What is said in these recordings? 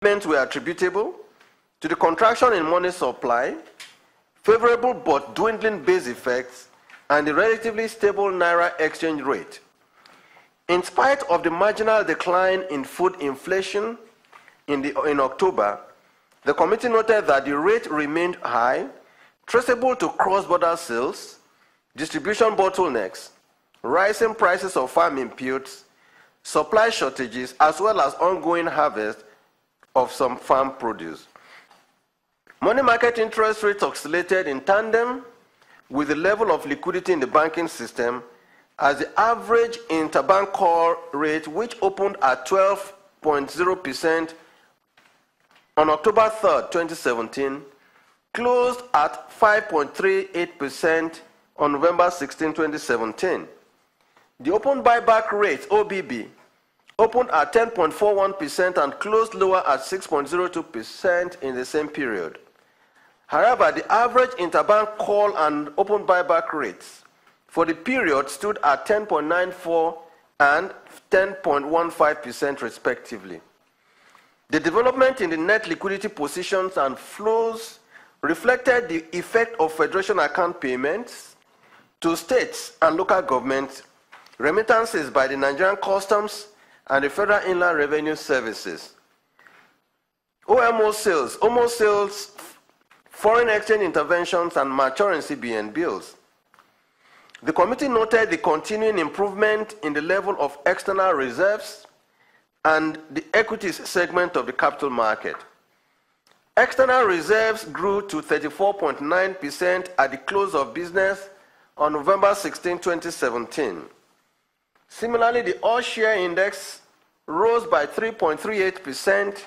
were attributable to the contraction in money supply, favorable but dwindling base effects, and the relatively stable Naira exchange rate. In spite of the marginal decline in food inflation in October, the committee noted that the rate remained high, traceable to cross-border sales, distribution bottlenecks, rising prices of farm inputs, supply shortages, as well as ongoing harvest of some farm produce. Money market interest rates oscillated in tandem with the level of liquidity in the banking system, as the average interbank call rate, which opened at 12.0% on October 3, 2017, closed at 5.38% on November 16, 2017. The open buyback rate, OBB, opened at 10.41% and closed lower at 6.02% in the same period. However, the average interbank call and open buyback rates for the period stood at 10.94% and 10.15% respectively. The development in the net liquidity positions and flows reflected the effect of Federation account payments to states and local governments, remittances by the Nigerian Customs and the Federal Inland Revenue Services. OMO sales, foreign exchange interventions, and maturing CBN bills. The committee noted the continuing improvement in the level of external reserves and the equities segment of the capital market. External reserves grew to 34.9% at the close of business on November 16, 2017. Similarly, the all-share index rose by 3.38%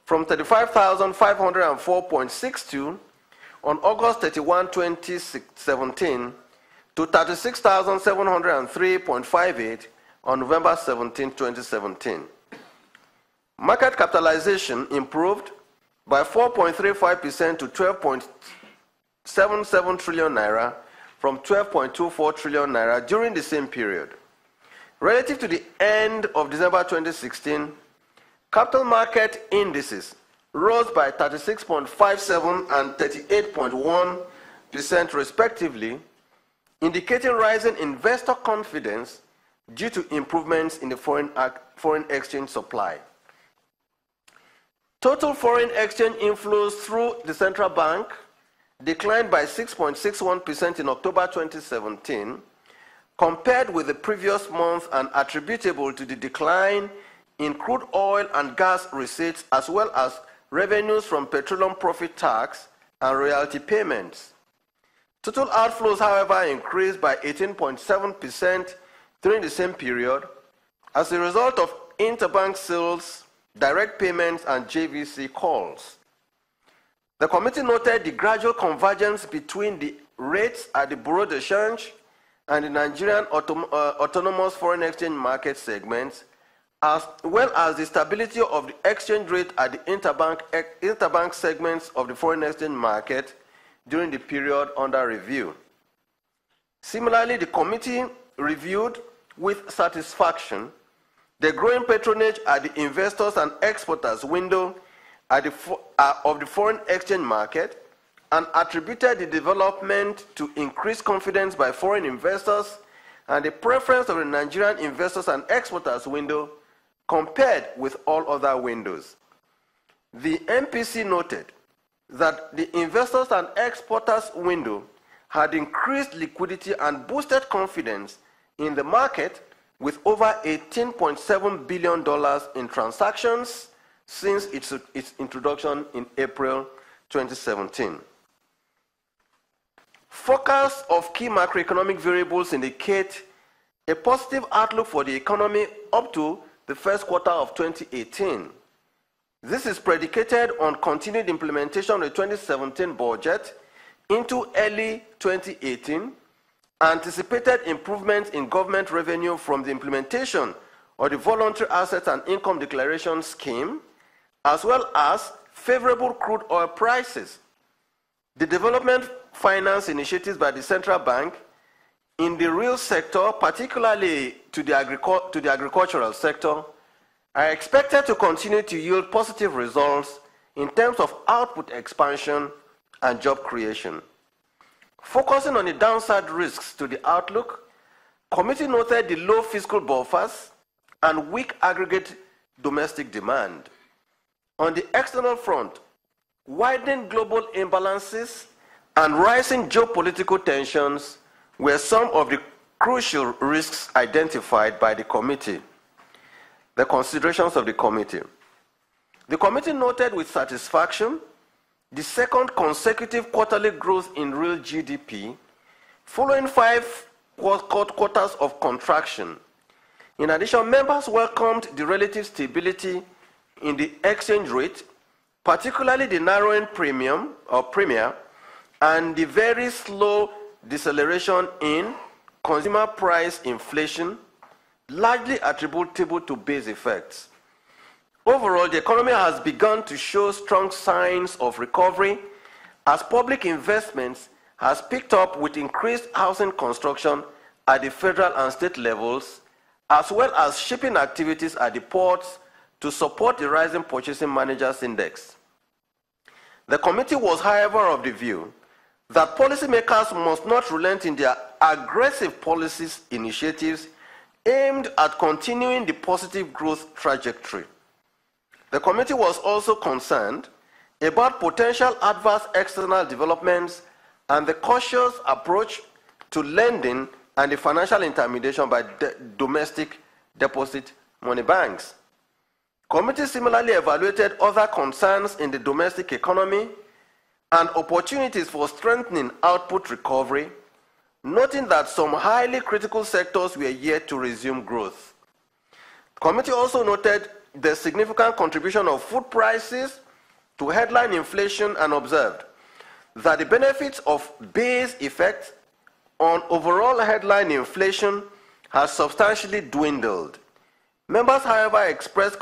from 35,504.62 on August 31, 2017 to 36,703.58 on November 17, 2017. Market capitalization improved by 4.35% to 12.77 trillion naira from 12.24 trillion naira during the same period. Relative to the end of December 2016, capital market indices rose by 36.57% and 38.1% respectively, indicating rising investor confidence due to improvements in the foreign exchange supply. Total foreign exchange inflows through the central bank declined by 6.61% in October 2017 compared with the previous month, and attributable to the decline in crude oil and gas receipts, as well as revenues from petroleum profit tax and royalty payments. Total outflows, however, increased by 18.7% during the same period as a result of interbank sales, direct payments, and JVC calls. The committee noted the gradual convergence between the rates at the Bureau de Change and the Nigerian autonomous foreign exchange market segments, as well as the stability of the exchange rate at the interbank segments of the foreign exchange market during the period under review. Similarly, the committee reviewed with satisfaction the growing patronage at the investors and exporters window of the foreign exchange market, and attributed the development to increased confidence by foreign investors and the preference of the Nigerian investors and exporters window compared with all other windows. The MPC noted that the investors and exporters window had increased liquidity and boosted confidence in the market, with over $18.7 billion in transactions since its introduction in April 2017. Forecasts of key macroeconomic variables indicate a positive outlook for the economy up to the first quarter of 2018. This is predicated on continued implementation of the 2017 budget into early 2018, anticipated improvements in government revenue from the implementation of the Voluntary Assets and Income Declaration Scheme, as well as favorable crude oil prices. The development finance initiatives by the central bank in the real sector, particularly to the agricultural sector, are expected to continue to yield positive results in terms of output expansion and job creation. Focusing on the downside risks to the outlook, committee noted the low fiscal buffers and weak aggregate domestic demand. On the external front, widening global imbalances and rising geopolitical tensions were some of the crucial risks identified by the committee. The considerations of the committee. The committee noted with satisfaction the second consecutive quarterly growth in real GDP, following 5 quarters of contraction. In addition, members welcomed the relative stability in the exchange rate, particularly the narrowing premium or premier, and the very slow deceleration in consumer price inflation, largely attributable to base effects. Overall, the economy has begun to show strong signs of recovery as public investments has picked up with increased housing construction at the federal and state levels, as well as shipping activities at the ports to support the rising purchasing managers index. The committee was, however, of the view that policymakers must not relent in their aggressive policies initiatives aimed at continuing the positive growth trajectory. The committee was also concerned about potential adverse external developments and the cautious approach to lending and the financial intermediation by domestic deposit money banks. Committee similarly evaluated other concerns in the domestic economy and opportunities for strengthening output recovery, noting that some highly critical sectors were yet to resume growth. The committee also noted the significant contribution of food prices to headline inflation and observed that the benefits of base effect on overall headline inflation has substantially dwindled. Members, however, expressed